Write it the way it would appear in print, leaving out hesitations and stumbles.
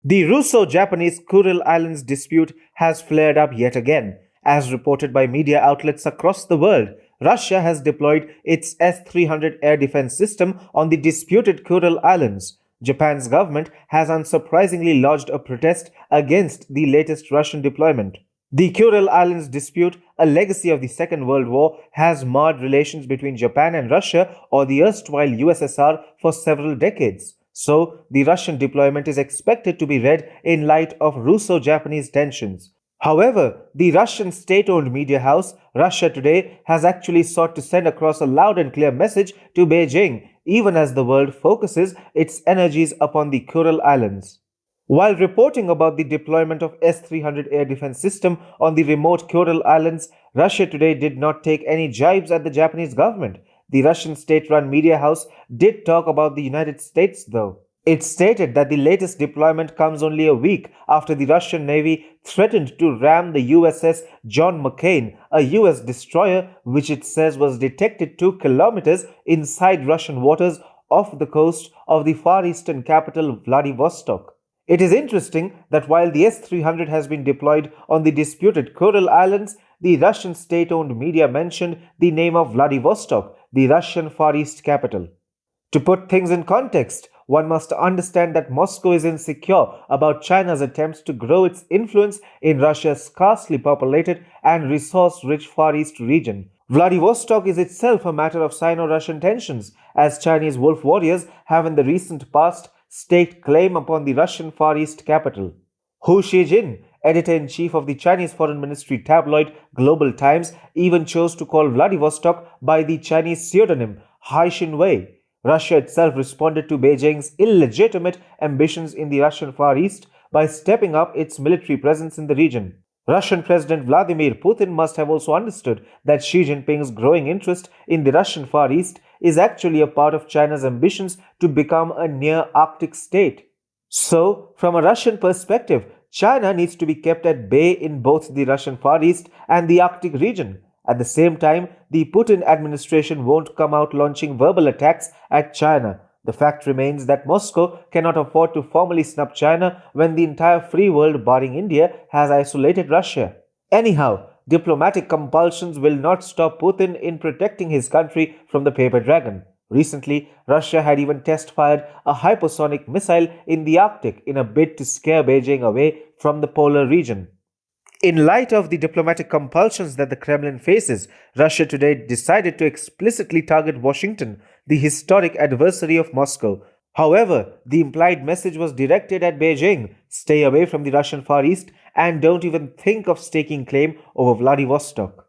The Russo-Japanese Kuril Islands dispute has flared up yet again. As reported by media outlets across the world, Russia has deployed its S300 air defense system on the disputed Kuril Islands. Japan's government has unsurprisingly lodged a protest against the latest Russian deployment. The Kuril Islands dispute, a legacy of the Second World War, has marred relations between Japan and Russia, or the erstwhile USSR, for several decades. So, the Russian deployment is expected to be read in light of Russo-Japanese tensions. However, the Russian state-owned media house, Russia Today, has actually sought to send across a loud and clear message to Beijing, even as the world focuses its energies upon the Kuril Islands. While reporting about the deployment of S300 air defense system on the remote Kuril Islands, Russia Today did not take any jibes at the Japanese government. The Russian state-run media house did talk about the United States, though. It stated that the latest deployment comes only a week after the Russian Navy threatened to ram the USS John McCain, a US destroyer which it says was detected 2 kilometers inside Russian waters off the coast of the far eastern capital Vladivostok. It is interesting that while the S-300 has been deployed on the disputed Kuril Islands, the Russian state-owned media mentioned the name of Vladivostok, the Russian Far East capital. To put things in context, one must understand that Moscow is insecure about China's attempts to grow its influence in Russia's scarcely populated and resource-rich Far East region. Vladivostok is itself a matter of Sino-Russian tensions, as Chinese wolf warriors have in the recent past staked claim upon the Russian Far East capital. Hu Xijin, editor-in-chief of the Chinese Foreign Ministry tabloid Global Times, even chose to call Vladivostok by the Chinese pseudonym Hai Xinwei. Russia itself responded to Beijing's illegitimate ambitions in the Russian Far East by stepping up its military presence in the region. Russian President Vladimir Putin must have also understood that Xi Jinping's growing interest in the Russian Far East is actually a part of China's ambitions to become a near-Arctic state. So, from a Russian perspective, China needs to be kept at bay in both the Russian Far East and the Arctic region. At the same time, the Putin administration won't come out launching verbal attacks at China. The fact remains that Moscow cannot afford to formally snub China when the entire free world, barring India, has isolated Russia. Anyhow, diplomatic compulsions will not stop Putin in protecting his country from the paper dragon. Recently, Russia had even test-fired a hypersonic missile in the Arctic in a bid to scare Beijing away from the polar region. In light of the diplomatic compulsions that the Kremlin faces, Russia Today decided to explicitly target Washington, the historic adversary of Moscow. However, the implied message was directed at Beijing: stay away from the Russian Far East and don't even think of staking claim over Vladivostok.